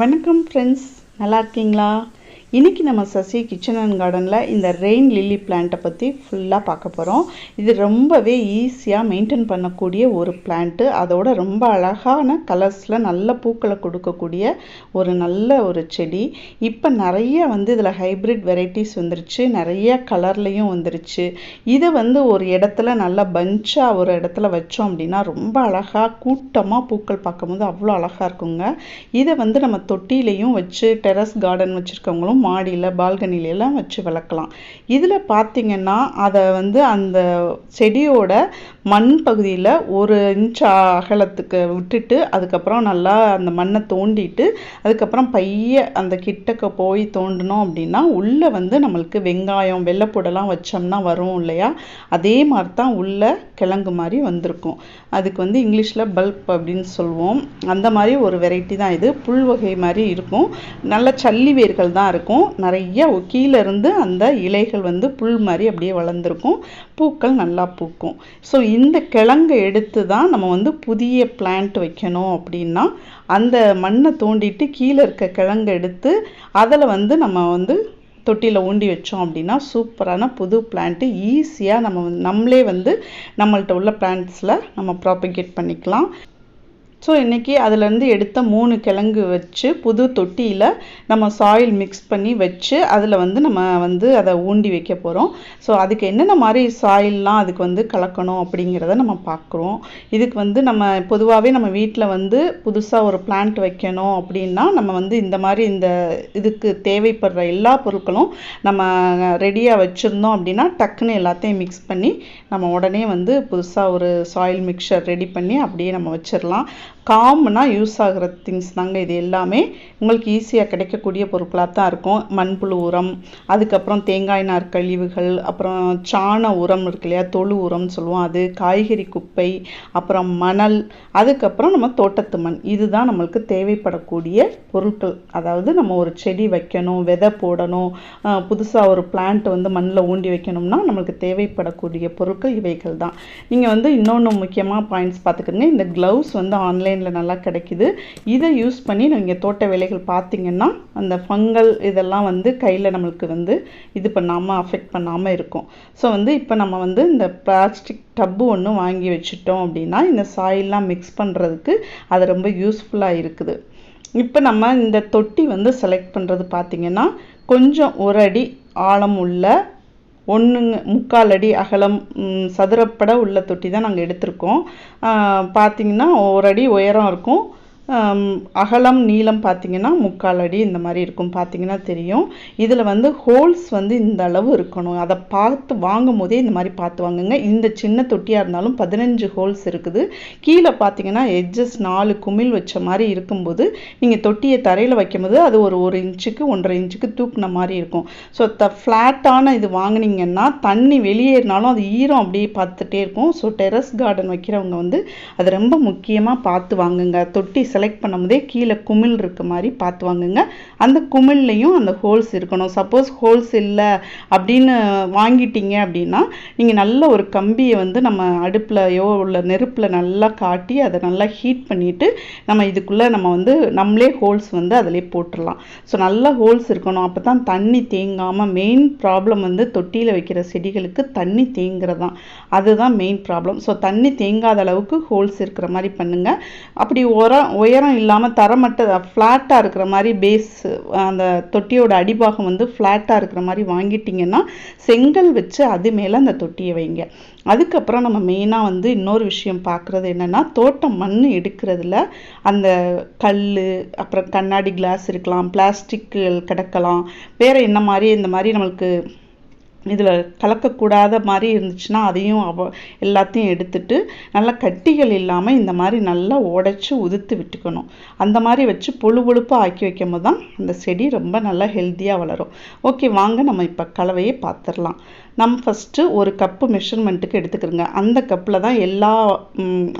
வணக்கம் ஃப்ரெண்ட்ஸ், நல்லா இருக்கீங்களா? இன்றைக்கி நம்ம சசி கிச்சன் அண்ட் கார்டனில் இந்த ரெயின் லில்லி பிளான்ட்டை பற்றி ஃபுல்லாக பார்க்க போகிறோம். இது ரொம்பவே ஈஸியாக மெயின்டைன் பண்ணக்கூடிய ஒரு பிளான்ட்டு. அதோட ரொம்ப அழகான கலர்ஸில் நல்ல பூக்களை கொடுக்கக்கூடிய ஒரு நல்ல ஒரு செடி. இப்போ நிறைய இதில் ஹைப்ரிட் வெரைட்டிஸ் வந்துருச்சு, நிறைய கலர்லேயும் வந்துருச்சு. இதை ஒரு இடத்துல நல்லா பஞ்சாக ஒரு இடத்துல வச்சோம் அப்படின்னா ரொம்ப அழகாக கூட்டமாக பூக்கள் பார்க்கும்போது அவ்வளோ அழகாக இருக்குங்க. இதை நம்ம தொட்டிலையும் வச்சு டெரஸ் கார்டன் வச்சுருக்கவங்களும் மாடியில் பால்கனிலெல்லாம் வச்சு வளர்க்கலாம். இதில் பார்த்திங்கன்னா அதை அந்த செடியோட மண் பகுதியில் 1 இன்ச் அகலத்துக்கு விட்டுட்டு அதுக்கப்புறம் நல்லா அந்த மண்ணை தோண்டிட்டு அதுக்கப்புறம் பைய அந்த கிட்டக்க போய் தோண்டினோம் அப்படின்னா உள்ளே நம்மளுக்கு வெங்காயம் வெள்ளைப்பூடெல்லாம் வச்சோம்னா வரும் இல்லையா, அதே மாதிரி தான் உள்ள கிழங்கு மாதிரி வந்திருக்கும். அதுக்கு இங்கிலீஷில் பல்ப் அப்படின்னு சொல்லுவோம். அந்த மாதிரி ஒரு வெரைட்டி தான் இது. புல் வகை மாதிரி இருக்கும், நல்ல சல்லி வேர்கள் தான் இருக்கும். நிறைய கீழே இருந்து அந்த இலைகள் புல் மாதிரி அப்படியே வளர்ந்துருக்கும், பூக்கள் நல்லா பூக்கும். ஸோ இந்த கிழங்கை எடுத்து தான் நம்ம புதிய பிளான்ட் வைக்கணும் அப்படின்னா அந்த மண்ணை தோண்டிட்டு கீழே இருக்க கிழங்கை எடுத்து அதில் நம்ம தொட்டியில் ஊண்டி வச்சோம் அப்படின்னா சூப்பரான புது பிளான்ட்டு ஈஸியாக நம்மளே நம்மள்ட்ட உள்ள பிளான்ட்ஸில் நம்ம ப்ராபகேட் பண்ணிக்கலாம். ஸோ இன்றைக்கி அதிலேருந்து எடுத்த 3 கிழங்கு வச்சு புது தொட்டியில் நம்ம சாயில் மிக்ஸ் பண்ணி வச்சு அதில் நம்ம அதை ஊண்டி வைக்க போகிறோம். ஸோ அதுக்கு என்னென்ன மாதிரி சாயில்லாம் அதுக்கு கலக்கணும் அப்படிங்கிறத நம்ம பார்க்குறோம். இதுக்கு நம்ம பொதுவாகவே நம்ம வீட்டில் புதுசாக ஒரு பிளான்ட் வைக்கணும் அப்படின்னா நம்ம இந்த மாதிரி இந்த இதுக்கு தேவைப்படுற எல்லா பொருட்களும் நம்ம ரெடியாக வச்சுருந்தோம் அப்படின்னா டக்குன்னு எல்லாத்தையும் மிக்ஸ் பண்ணி நம்ம உடனே புதுசாக ஒரு சாயில் மிக்சர் ரெடி பண்ணி அப்படியே நம்ம வச்சிடலாம். காமனாக யூஸ் ஆகிற திங்ஸ் தாங்க இது எல்லாமே. உங்களுக்கு ஈஸியாக கிடைக்கக்கூடிய பொருட்களாக தான் இருக்கும். மண்புழு உரம், அதுக்கப்புறம் தேங்காய் நார் கழிவுகள், அப்புறம் சாண உரம் இருக்கு இல்லையா, தொழு உரம்னு சொல்லுவோம் அது, காய்கறி குப்பை, அப்புறம் மணல், அதுக்கப்புறம் நம்ம தோட்டத்து மண். இதுதான் நம்மளுக்கு தேவைப்படக்கூடிய பொருட்கள். அதாவது நம்ம ஒரு செடி வைக்கணும், விதை போடணும், புதுசாக ஒரு பிளான்ட் மண்ணில் ஊண்டி வைக்கணும்னா நம்மளுக்கு தேவைப்படக்கூடிய பொருட்கள் இவைகள் தான். நீங்கள் இன்னொன்று முக்கியமாக பாயிண்ட்ஸ் பார்த்துக்கோங்க. இந்த க்ளவுஸ் ஆன்லைனில் நல்லா கிடைக்குது. இதை யூஸ் பண்ணி நீங்கள் தோட்ட வேலைகள் பார்த்தீங்கன்னா அந்த ஃபங்கல் இதெல்லாம் கையில் நம்மளுக்கு இது பண்ணாமல் அஃபெக்ட் பண்ணாமல் இருக்கும். ஸோ இப்போ நம்ம இந்த பிளாஸ்டிக் டப்பு ஒன்று வாங்கி வச்சுட்டோம் அப்படின்னா இந்த சாயில்லாம் மிக்ஸ் பண்ணுறதுக்கு அது ரொம்ப யூஸ்ஃபுல்லாக இருக்குது. இப்போ நம்ம இந்த தொட்டி செலக்ட் பண்ணுறது பார்த்திங்கன்னா கொஞ்சம் 1 அடி ஆழம் உள்ள 1.25 அடி அகலம் சதுரப்பட உள்ள தொட்டி தான் நாங்கள் எடுத்திருக்கோம். பார்த்திங்கன்னா 1 அடி உயரம் இருக்கும், அகலம் நீளம் பார்த்திங்கன்னா 3/4 அடி இந்த மாதிரி இருக்கும். பார்த்திங்கன்னா தெரியும். இதில் ஹோல்ஸ் இந்த அளவு இருக்கணும். அதை பார்த்து வாங்கும் போதே இந்த மாதிரி பார்த்து வாங்குங்க. இந்த சின்ன தொட்டியாக இருந்தாலும் 15 ஹோல்ஸ் இருக்குது. கீழே பார்த்திங்கன்னா எட்ஜஸ் 4 குமிழ் வச்ச மாதிரி இருக்கும்போது நீங்கள் தொட்டியை தரையில் வைக்கும்போது அது ஒரு 1 இன்ச்சுக்கு 1.5 இன்ச்சுக்கு தூக்குன மாதிரி இருக்கும். ஸோ ஃப்ளாட்டான இது வாங்கினீங்கன்னா தண்ணி வெளியேறினாலும் அது ஈரம் அப்படியே பார்த்துட்டே இருக்கும். ஸோ டெரஸ் கார்டன் வைக்கிறவங்க அது ரொம்ப முக்கியமாக பார்த்து வாங்குங்க. தொட்டி செலக்ட் பண்ணும்போதே கீழே குமிழ் இருக்க மாதிரி பார்த்து வாங்குங்க. அந்த குமிழ்லையும் அந்த ஹோல்ஸ் இருக்கணும். சப்போஸ் ஹோல்ஸ் இல்லை அப்படின்னு வாங்கிட்டீங்க அப்படின்னா நீங்கள் நல்ல ஒரு கம்பியை நம்ம அடுப்புலையோ உள்ள நெருப்பில் நல்லா காட்டி அதை நல்லா ஹீட் பண்ணிவிட்டு நம்ம இதுக்குள்ளே நம்ம நம்மளே ஹோல்ஸ் அதிலே போட்டுடலாம். ஸோ நல்ல ஹோல்ஸ் இருக்கணும். அப்போ தான் தண்ணி தேங்காமல். மெயின் ப்ராப்ளம் தொட்டியில் வைக்கிற செடிகளுக்கு தண்ணி தேங்குறதான், அதுதான் மெயின் ப்ராப்ளம். ஸோ தண்ணி தேங்காத அளவுக்கு ஹோல்ஸ் இருக்கிற மாதிரி பண்ணுங்கள். அப்படி உயரம் இல்லாமல் தரமட்ட ஃப்ளாட்டாக இருக்கிற மாதிரி பேஸ் அந்த தொட்டியோட அடிபாகம் ஃப்ளாட்டாக இருக்கிற மாதிரி வாங்கிட்டிங்கன்னா செங்கல் வச்சு அது மேலே அந்த தொட்டியை வைங்க. அதுக்கப்புறம் நம்ம மெயினாக இன்னொரு விஷயம் பார்க்குறது என்னென்னா தோட்டம் மண் எடுக்கிறதுல அந்த கல், அப்புறம் கண்ணாடி கிளாஸ் இருக்கலாம், பிளாஸ்டிக் கிடக்கலாம், வேறு என்ன மாதிரி இந்த மாதிரி நம்மளுக்கு இதில் கலக்கக்கூடாத மாதிரி இருந்துச்சுன்னா அதையும் எல்லாத்தையும் எடுத்துட்டு நல்லா கட்டிகள் இல்லாமல் இந்த மாதிரி நல்லா உடைச்சி உதுத்து விட்டுக்கணும். அந்த மாதிரி வச்சு பொழுப்பாக ஆக்கி வைக்கும் போது தான் அந்த செடி ரொம்ப நல்லா ஹெல்த்தியாக வளரும். ஓகே, வாங்க நம்ம இப்போ கலவையை பார்த்துடலாம். நம்ம ஃபஸ்ட்டு 1 கப்பு மெஷர்மெண்ட்டுக்கு எடுத்துக்கிறோங்க. அந்த கப்பில் தான் எல்லா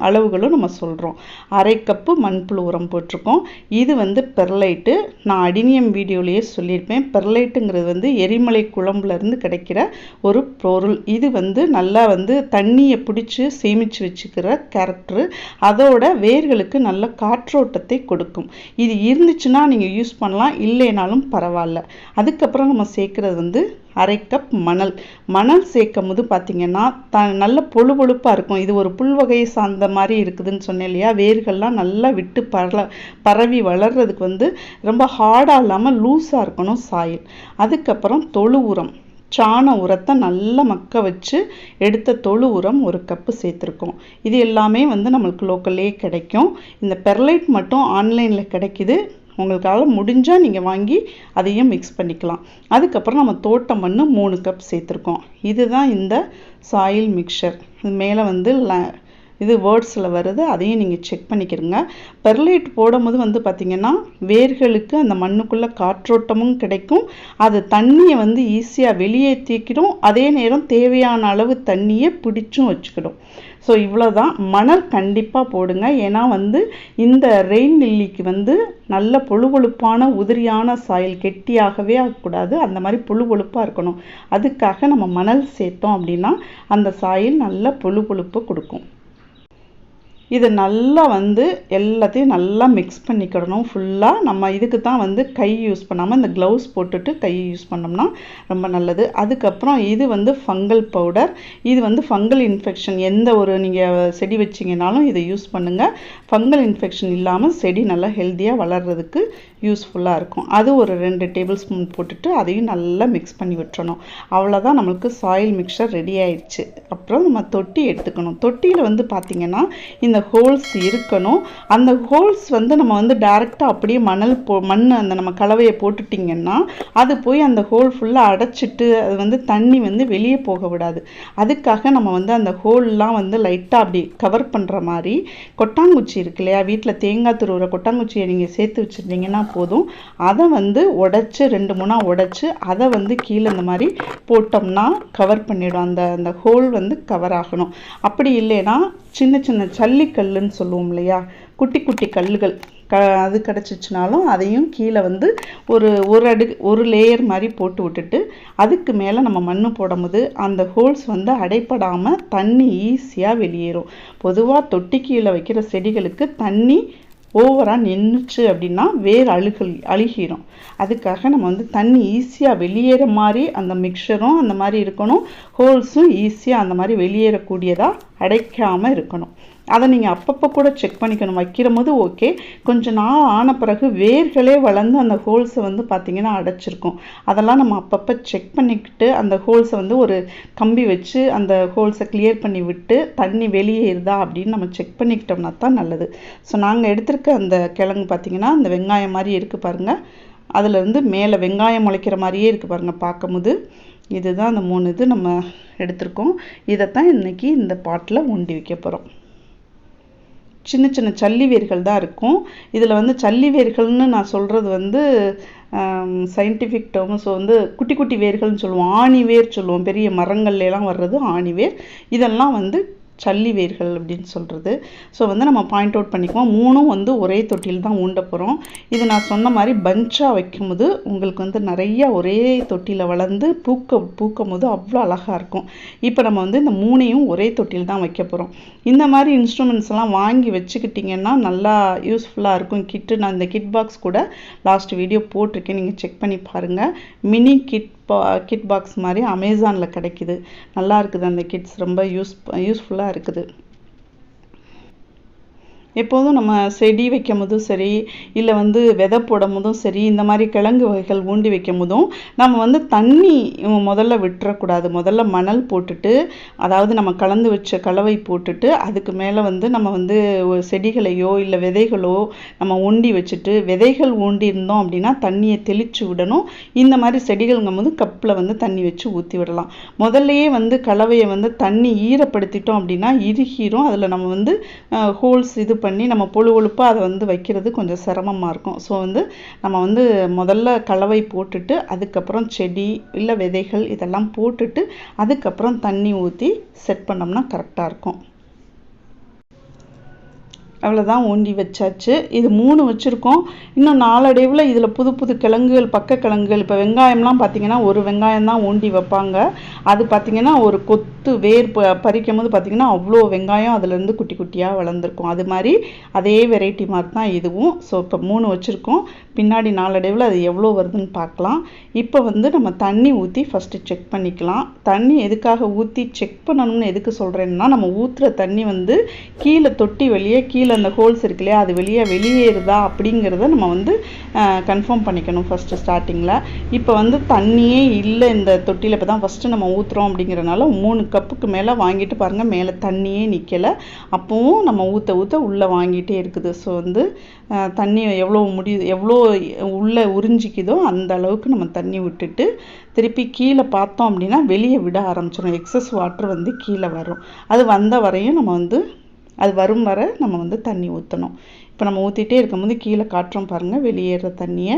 அளவுகளும் நம்ம சொல்கிறோம். 1/2 கப்பு மண்புழு உரம் போட்டிருக்கோம். இது பெர்லைட்டு. நான் அடினியம் வீடியோலேயே சொல்லியிருப்பேன். பெர்லைட்டுங்கிறது எரிமலை குழம்புலேருந்து கிடைக்கிற வைக்கிற ஒரு பொருள். இது வந்து நல்லா வந்து தண்ணியை பிடிச்சி சேமித்து வச்சுக்கிற கேரக்டரு. அதோட வேர்களுக்கு நல்ல காற்றோட்டத்தை கொடுக்கும். இது இருந்துச்சுன்னா நீங்கள் யூஸ் பண்ணலாம், இல்லைனாலும் பரவாயில்ல. அதுக்கப்புறம் நம்ம சேர்க்குறது வந்து அரை கப் மணல். மணல் சேர்க்கும் போது பார்த்தீங்கன்னா நல்ல பொழு பொழுப்பாக இருக்கும். இது ஒரு புல் வகையை சார்ந்த மாதிரி இருக்குதுன்னு சொன்னேன் இல்லையா, வேர்கள்லாம் நல்லா விட்டு பரவி வளர்றதுக்கு வந்து ரொம்ப ஹார்டாக இல்லாமல் லூஸாக இருக்கணும் சாயில். அதுக்கப்புறம் தொழு உரம், சாண உரத்தை நல்லா மக்க வச்சு எடுத்த தொழு உரம் 1 கப்பு சேர்த்துருக்கோம். இது எல்லாமே வந்து நம்மளுக்கு லோக்கல்லே கிடைக்கும். இந்த பெர்லைட் மட்டும் ஆன்லைனில் கிடைக்குது. உங்களுக்கால முடிஞ்சால் நீங்கள் வாங்கி அதையும் மிக்ஸ் பண்ணிக்கலாம். அதுக்கப்புறம் நம்ம தோட்டம் மண் 3 கப் சேர்த்துருக்கோம். இதுதான் இந்த சாயில் மிக்சர். இது மேலே வந்து இது வேர்ட்ஸில் வருது, அதையும் நீங்கள் செக் பண்ணிக்கிறங்க. பெர்லைட் போடும்போது வந்து பார்த்திங்கன்னா வேர்களுக்கு அந்த மண்ணுக்குள்ளே காற்றோட்டமும் கிடைக்கும். அது தண்ணியை வந்து ஈஸியாக வெளியேற்றிக்கிடும். அதே நேரம் தேவையான அளவு தண்ணியை பிடிச்சும் வச்சுக்கிடும். ஸோ இவ்வளோதான். மணல் கண்டிப்பாக போடுங்க. ஏன்னா வந்து இந்த ரெயின் லில்லிக்கு வந்து நல்ல பொழுவொழுப்பான உதிரியான சாயில், கெட்டியாகவே ஆகக்கூடாது, அந்த மாதிரி பொழுவொழுப்பாக இருக்கணும். அதுக்காக நம்ம மணல் சேர்த்தோம் அப்படின்னா அந்த சாயில் நல்ல பொழுவொழுப்பு கொடுக்கும். இதை நல்லா வந்து எல்லாத்தையும் நல்லா மிக்ஸ் பண்ணிக்கிடணும் ஃபுல்லாக. நம்ம இதுக்கு தான் வந்து கை யூஸ் பண்ணாமல் இந்த க்ளவுஸ் போட்டுட்டு கை யூஸ் பண்ணோம்னா ரொம்ப நல்லது. அதுக்கப்புறம் இது வந்து ஃபங்கல் பவுடர். இது வந்து ஃபங்கல் இன்ஃபெக்ஷன் எந்த ஒரு நீங்கள் செடி வச்சிங்கனாலும் இதை யூஸ் பண்ணுங்கள். ஃபங்கல் இன்ஃபெக்ஷன் இல்லாமல் செடி நல்லா ஹெல்த்தியாக வளர்கிறதுக்கு யூஸ்ஃபுல்லாக இருக்கும். அது ஒரு 2 டேபிள் ஸ்பூன் போட்டுட்டு அதையும் நல்லா மிக்ஸ் பண்ணி விட்டுறணும். அவ்வளோதான், நம்மளுக்கு சாயில் மிக்சர் ரெடி ஆயிடுச்சு. அப்புறம் நம்ம தொட்டி எடுத்துக்கணும். தொட்டியில் வந்து பார்த்திங்கன்னா இந்த ஹோல்ஸ் இருக்கணும். அந்த ஹோல்ஸ் வந்து நம்ம வந்து டைரெக்டாக அப்படியே மண் அந்த நம்ம கலவையை போட்டுட்டிங்கன்னா அது போய் அந்த ஹோல் ஃபுல்லாக அடைச்சிட்டு அது வந்து தண்ணி வந்து வெளியே போக விடாது. அதுக்காக நம்ம வந்து அந்த ஹோல்லாம் வந்து லைட்டாக அப்படி கவர் பண்ணுற மாதிரி கொட்டாங்குச்சி இருக்கு இல்லையா, வீட்டில் தேங்காய் துருவுற கொட்டாங்குச்சியை நீங்கள் சேர்த்து வச்சுருந்தீங்கன்னா போதும். அதை வந்து உடைச்சி 2-3 உடைச்சி அதை வந்து கீழே இந்த மாதிரி போட்டோம்னா கவர் பண்ணிவிடும். அந்த ஹோல் வந்து கவர் ஆகணும். அப்படி இல்லைன்னா சின்ன சின்ன ஜல்லிக்கல்லுன்னு சொல்லுவோம் இல்லையா, குட்டி குட்டி கல்லுகள் அது கிடச்சிச்சினாலும் அதையும் கீழே வந்து ஒரு லேயர் மாதிரி போட்டு விட்டுட்டு அதுக்கு மேலே நம்ம மண் போடும்போது அந்த ஹோல்ஸ் வந்து அடைப்படாமல் தண்ணி ஈஸியாக வெளியேறும். பொதுவாக தொட்டி கீழே வைக்கிற செடிகளுக்கு தண்ணி ஓவராக நின்றுச்சு அப்படின்னா வேர் அழுகிடும். அதுக்காக நம்ம வந்து தண்ணி ஈஸியாக வெளியேற மாதிரி அந்த மிக்சரும் அந்த மாதிரி இருக்கணும். ஹோல்ஸும் ஈஸியாக அந்த மாதிரி வெளியேறக்கூடியதாக அடைக்காமல் இருக்கணும். அதை நீங்கள் அப்பப்போ கூட செக் பண்ணிக்கணும். வைக்கிற போது ஓகே, கொஞ்சம் நாள் ஆன பிறகு வேர்களே வளர்ந்து அந்த ஹோல்ஸை வந்து பார்த்திங்கன்னா அடைச்சிருக்கும். அதெல்லாம் நம்ம அப்பப்போ செக் பண்ணிக்கிட்டு அந்த ஹோல்ஸை வந்து ஒரு கம்பி வச்சு அந்த ஹோல்ஸை கிளியர் பண்ணி விட்டு தண்ணி வெளியேறுதா அப்படின்னு நம்ம செக் பண்ணிக்கிட்டோம்னா தான் நல்லது. ஸோ நாங்கள் எடுத்திருக்க அந்த கிழங்கு பார்த்திங்கன்னா அந்த வெங்காயம் மாதிரி இருக்குது பாருங்கள், அதுலேருந்து மேலே வெங்காயம் முளைக்கிற மாதிரியே இருக்குது பாருங்கள் பார்க்கும்போது. இதுதான் அந்த 3 இது நம்ம எடுத்திருக்கோம். இதைத்தான் இன்றைக்கி இந்த பாட்டில் ஊண்டி வைக்க போகிறோம். சின்ன சின்ன சல்லி வேர்கள் தான் இருக்கும். இதில் வந்து சல்லி வேர்கள்னு நான் சொல்கிறது வந்து சயின்டிஃபிக் டேர்ம். ஸோ வந்து குட்டி குட்டி வேர்கள்னு சொல்லுவோம், ஆணி வேர் சொல்லுவோம். பெரிய மரங்கள்லாம் வர்றது ஆணி வேர். இதெல்லாம் வந்து சல்லி வேர்கள் அப்படின்னு சொல்கிறது. ஸோ வந்து நம்ம பாயிண்ட் அவுட் பண்ணிக்குவோம். 3ம் வந்து ஒரே தொட்டியில் தான் ஊண்ட போகிறோம். இது நான் சொன்ன மாதிரி பஞ்சாக வைக்கும்போது உங்களுக்கு வந்து நிறையா ஒரே தொட்டியில் வளர்ந்து பூக்கும் போது அவ்வளோ அழகாக இருக்கும். இப்போ நம்ம வந்து இந்த 3ஐயும் ஒரே தொட்டியில் தான் வைக்க போகிறோம். இந்த மாதிரி இன்ஸ்ட்ருமெண்ட்ஸ் எல்லாம் வாங்கி வச்சுக்கிட்டிங்கன்னா நல்லா யூஸ்ஃபுல்லாக இருக்கும். நான் இந்த கிட் பாக்ஸ் கூட லாஸ்ட் வீடியோ போட்டிருக்கேன், நீங்கள் செக் பண்ணி பாருங்கள். மினி கிட் பாக்ஸ் மாதிரி அமேசானில் கிடைக்குது. நல்லா இருக்குது அந்த கிட்ஸ், ரொம்ப யூஸ்ஃபுல்லாக இருக்குது. எப்போதும் நம்ம செடி வைக்கும் போதும் சரி, இல்லை வந்து விதை போடும் போதும் சரி, இந்த மாதிரி கிழங்கு வகைகள் ஊண்டி வைக்கும் போதும் நம்ம வந்து தண்ணி முதல்ல விட்டுறக்கூடாது. முதல்ல மணல் போட்டுட்டு, அதாவது நம்ம கலந்து வச்ச கலவை போட்டுட்டு அதுக்கு மேலே வந்து நம்ம வந்து செடிகளையோ இல்லை விதைகளோ நம்ம ஊண்டி வச்சுட்டு, விதைகள் ஊண்டி இருந்தோம் அப்படின்னா தண்ணியை தெளித்து விடணும். இந்த மாதிரி செடிகள்ங்கும் போது கப்பில் வந்து தண்ணி வச்சு ஊற்றி விடலாம். முதல்லையே வந்து கலவையை வந்து தண்ணி ஈரப்படுத்திட்டோம் அப்படின்னா இறுகிரும். அதில் நம்ம வந்து ஹோல்ஸ் இது பண்ணி நம்ம பொழுவொழுப்பாக அதை வந்து வைக்கிறது கொஞ்சம் சிரமமாக இருக்கும். ஸோ வந்து நம்ம வந்து முதல்ல கலவை போட்டுட்டு அதுக்கப்புறம் செடி இல்லை விதைகள் இதெல்லாம் போட்டுட்டு அதுக்கப்புறம் தண்ணி ஊற்றி செட் பண்ணோம்னா கரெக்டாக இருக்கும். அவ்வளோதான் ஊண்டி வச்சாச்சு. இது 3 வச்சுருக்கோம். இன்னும் நாளடைவில் இதில் புது புது கிழங்குகள், பக்க கிழங்குகள், இப்போ வெங்காயம்லாம் பார்த்திங்கன்னா ஒரு வெங்காயம் தான் ஊண்டி வைப்பாங்க. அது பார்த்திங்கன்னா ஒரு கொத்து வேர் பறிக்கும் போது பார்த்திங்கன்னா அவ்வளோ வெங்காயம் அதுலேருந்து குட்டி குட்டியாக வளர்ந்துருக்கும். அது மாதிரி அதே வெரைட்டி மாதிரி தான் இதுவும். ஸோ இப்போ 3 வச்சுருக்கோம். பின்னாடி நாளடைவில் அது எவ்வளோ வருதுன்னு பார்க்கலாம். இப்போ வந்து நம்ம தண்ணி ஊற்றி ஃபஸ்ட்டு செக் பண்ணிக்கலாம். தண்ணி எதுக்காக ஊற்றி செக் பண்ணணும்னு எதுக்கு சொல்கிறேன்னா, நம்ம ஊற்றுற தண்ணி வந்து கீழே தொட்டி வெளியே கீழே அந்த ஹோல்ஸ் இருக்கு இல்லையா, அது வெளியேறுதா அப்படிங்கிறத நம்ம வந்து கன்ஃபார்ம் பண்ணிக்கணும் ஃபஸ்ட்டு ஸ்டார்டிங்கில். இப்போ வந்து தண்ணியே இல்லை இந்த தொட்டியில். இப்போ தான் ஃபஸ்ட்டு நம்ம ஊற்றுறோம் அப்படிங்கிறனால 3 கப்புக்கு மேலே வாங்கிட்டு பாருங்கள், மேலே தண்ணியே நிற்கலை. அப்போவும் நம்ம ஊற்ற ஊற்ற உள்ளே வாங்கிட்டே இருக்குது. ஸோ வந்து தண்ணி எவ்வளோ உள்ளே உறிஞ்சிக்குதோ அந்த அளவுக்கு நம்ம தண்ணி விட்டுட்டு திருப்பி கீழே பார்த்தோம் அப்படின்னா வெளியே விட ஆரம்பிச்சிடும். எக்ஸஸ் வாட்டர் வந்து கீழே வரும். அது வந்த வரையும் நம்ம வந்து அது வரும் வரை நம்ம வந்து தண்ணி ஊற்றணும். இப்போ நம்ம ஊற்றிட்டே இருக்கும்போது கீழே காட்டுறோம் பாருங்கள் வெளியேற தண்ணியை.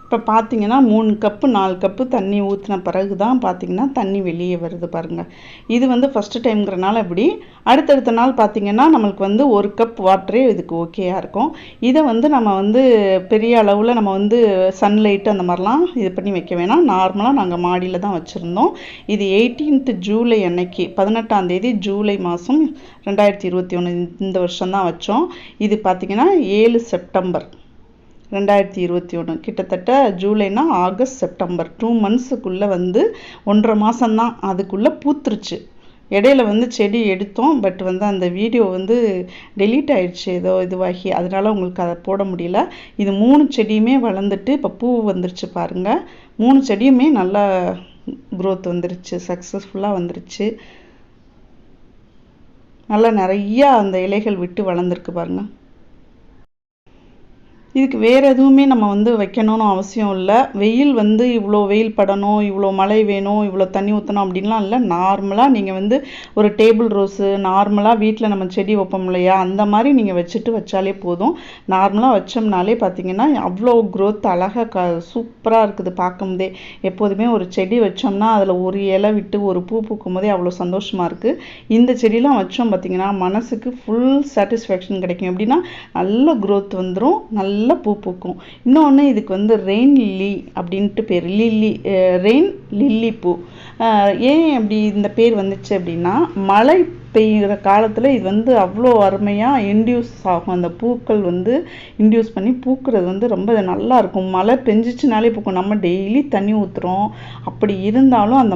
இப்போ பார்த்தீங்கன்னா 3 கப்பு 4 கப்பு தண்ணி ஊற்றின பிறகு தான் பார்த்தீங்கன்னா தண்ணி வெளியே வருது பாருங்கள். இது வந்து ஃபஸ்ட்டு டைம்ங்கிறனால இப்படி. அடுத்தடுத்த நாள் பார்த்தீங்கன்னா நம்மளுக்கு வந்து 1 கப் வாட்டரே இதுக்கு ஓகேயாக இருக்கும். இதை வந்து நம்ம வந்து பெரிய அளவில் நம்ம வந்து சன்லைட்டு அந்த மாதிரிலாம் இது பண்ணி வைக்க வேணாம். நார்மலாக நாங்கள் மாடியில் தான் வச்சுருந்தோம். இது 18th ஜூலை அன்னைக்கு 18ஆம் தேதி ஜூலை மாதம் 2021 இந்த வருஷம் தான் வச்சோம். இது பார்த்திங்கன்னா 7 செப்டம்பர் 2021. கிட்டத்தட்ட ஜூலைனா ஆகஸ்ட் செப்டம்பர் 2 மந்த்ஸுக்குள்ளே வந்து 1.5 மாதம்தான் அதுக்குள்ளே பூத்துருச்சு. இடையில வந்து செடி எடுத்தோம். பட் வந்து அந்த வீடியோ வந்து டெலீட் ஆயிடுச்சு ஏதோ இதுவாகி, அதனால உங்களுக்கு அதை போட முடியல. இது 3 செடியுமே வளர்ந்துட்டு இப்போ பூ வந்துருச்சு பாருங்கள். 3 செடியுமே நல்லா க்ரோத் வந்துருச்சு, சக்ஸஸ்ஃபுல்லாக வந்துருச்சு. நல்லா நிறையா அந்த இலைகள் விட்டு வளர்ந்துருக்கு பாருங்கள். இதுக்கு வேறு எதுவுமே நம்ம வந்து வைக்கணும்னு அவசியம் இல்லை. வெயில் வந்து இவ்வளோ வெயில் படணும், இவ்வளோ மழை வேணும், இவ்வளோ தண்ணி ஊற்றணும் அப்படின்லாம் இல்லை. நார்மலாக நீங்கள் வந்து ஒரு டேபிள் ரோஸு நார்மலாக வீட்டில் நம்ம செடி வைப்போம் இல்லையா, அந்த மாதிரி நீங்கள் வச்சாலே போதும். நார்மலாக வச்சோம்னாலே பார்த்தீங்கன்னா அவ்வளோ க்ரோத் அழகாக சூப்பராக இருக்குது பார்க்கும்போதே. எப்போதுமே ஒரு செடி வச்சோம்னா அதில் ஒரு இலை விட்டு ஒரு பூ பூக்கும் போதே அவ்வளோ சந்தோஷமாக இருக்குது. இந்த செடியெலாம் வச்சோம் பார்த்திங்கன்னா மனசுக்கு ஃபுல் சாட்டிஸ்ஃபேக்ஷன் கிடைக்கும். எப்படின்னா நல்ல க்ரோத் வந்துடும், நல்ல பூ பூக்கும். இன்னொன்று இதுக்கு வந்து ரெயின் லில்லி அப்படின்ட்டு பேர். ரெயின் லில்லி பூ. ஏன் அப்படி இந்த பேர் வந்துச்சு அப்படின்னா, மழை பெய்கிற காலத்தில் இது வந்து அவ்வளோ அருமையாக இன்டியூஸ் ஆகும். அந்த பூக்கள் வந்து இன்டியூஸ் பண்ணி பூக்கிறது வந்து ரொம்ப நல்லா இருக்கும். மழை பெஞ்சிச்சுனாலே பூக்கும். நம்ம டெய்லி தண்ணி ஊற்றுறோம், அப்படி இருந்தாலும் அந்த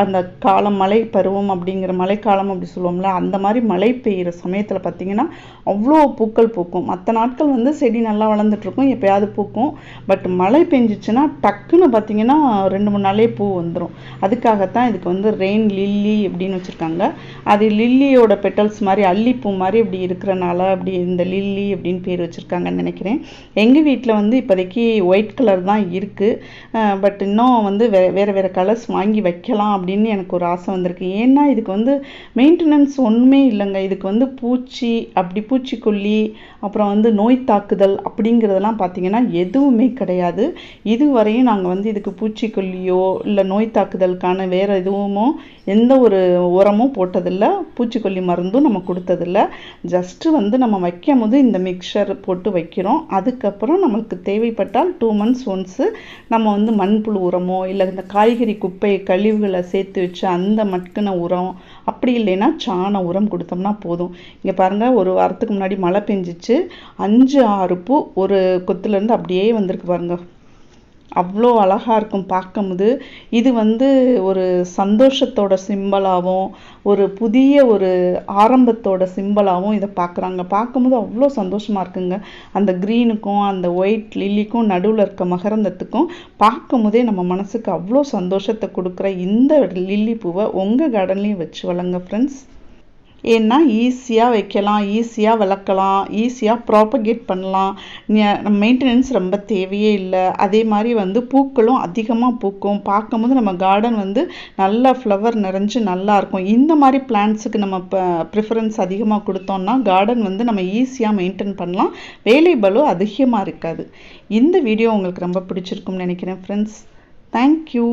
அந்த காலம் மழை பருவம் அப்படிங்கிற மழைக்காலம் அப்படி சொல்லுவோம்ல, அந்த மாதிரி மழை பெய்கிற சமயத்தில் பார்த்திங்கன்னா அவ்வளோ பூக்கள் பூக்கும். மற்ற நாட்கள் வந்து செடி நல்லா வளர்ந்துட்டுருக்கும், எப்போயாவது பூக்கும். பட் மழை பெஞ்சிச்சுன்னா டக்குன்னு பார்த்திங்கன்னா 2-3 நாளே பூ வந்துடும். அதுக்காகத்தான் இதுக்கு வந்து ரெயின் லில்லி அப்படின்னு வச்சுருக்காங்க. அது லில்லியோட பெட்டல்ஸ் மாதிரி அல்லிப்பூ மாதிரி இப்படி இருக்கிறனால அப்படி இந்த லில்லி அப்படின்னு பேர் வச்சுருக்காங்கன்னு நினைக்கிறேன். எங்கள் வீட்டில் வந்து இப்போதைக்கு ஒயிட் கலர் தான் இருக்குது. பட் இன்னும் வந்து வேறு கலர்ஸ் வாங்கி வைக்கலாம் அப்படின்னு எனக்கு ஒரு ஆசை வந்திருக்கு. ஏன்னா இதுக்கு வந்து மெயின்டெனன்ஸ் ஒன்றுமே இல்லைங்க. இதுக்கு வந்து பூச்சிக்கொல்லி அப்புறம் வந்து நோய் தாக்குதல் அப்படிங்கிறதெல்லாம் பார்த்திங்கன்னா எதுவுமே கிடையாது. இதுவரையும் நாங்கள் வந்து இதுக்கு பூச்சிக்கொல்லியோ இல்லை நோய் தாக்குதலுக்கான வேறு எதுவுமோ எந்த ஒரு உரமும் போட்டதில்லை, பூச்சிக்கொல்லி மருந்தும் நம்ம கொடுத்ததில்லை. ஜஸ்ட்டு வந்து நம்ம வைக்கும் போது இந்த மிக்சர் போட்டு வைக்கிறோம். அதுக்கப்புறம் நமக்கு தேவைப்பட்டால் 2 months ஒன்ஸு நம்ம வந்து மண்புழு உரமோ இல்லை இந்த காய்கறி குப்பை கழிவுகளை சேர்த்து வச்சு அந்த மட்கின உரம், அப்படி இல்லைன்னா சாண உரம் கொடுத்தோம்னா போதும். இங்கே பாருங்கள், ஒரு வாரத்துக்கு முன்னாடி மழை பெஞ்சிச்சு. 5-6 பூ ஒரு கொத்துலேருந்து அப்படியே வந்திருக்கு பாருங்கள். அவ்வளோ அழகாக இருக்கும் பார்க்கும்போது. இது வந்து ஒரு சந்தோஷத்தோட சிம்பலாகவும் ஒரு புதிய ஒரு ஆரம்பத்தோட சிம்பலாகவும் இதை பார்க்கும்போது அவ்வளோ சந்தோஷமாக இருக்குங்க. அந்த க்ரீனுக்கும் அந்த ஒயிட் லில்லிக்கும் நடுவில் இருக்க மகரந்தத்துக்கும் பார்க்கும்போதே நம்ம மனசுக்கு அவ்வளோ சந்தோஷத்தை கொடுக்குற இந்த லில்லி பூவை உங்கள் கார்டன்லேயும் வச்சு வளங்க ஃப்ரெண்ட்ஸ். ஏன்னா ஈஸியாக வைக்கலாம், ஈஸியாக வளர்க்கலாம், ஈஸியாக ப்ராப்பகேட் பண்ணலாம். மெயின்டெனன்ஸ் ரொம்ப தேவையே இல்லை. அதே மாதிரி வந்து பூக்களும் அதிகமாக பூக்கும். பார்க்கும்போது நம்ம கார்டன் வந்து நல்லா ஃப்ளவர் நிறைஞ்சு நல்லாயிருக்கும். இந்த மாதிரி பிளான்ட்ஸுக்கு நம்ம ப்ரிஃபரன்ஸ் அதிகமாக கொடுத்தோம்னா கார்டன் வந்து நம்ம ஈஸியாக மெயின்டைன் பண்ணலாம். வேலை பளு அதிகமாக இருக்காது. இந்த வீடியோ உங்களுக்கு ரொம்ப பிடிச்சிருக்கும்னு நினைக்கிறேன் ஃப்ரெண்ட்ஸ். தேங்க்யூ.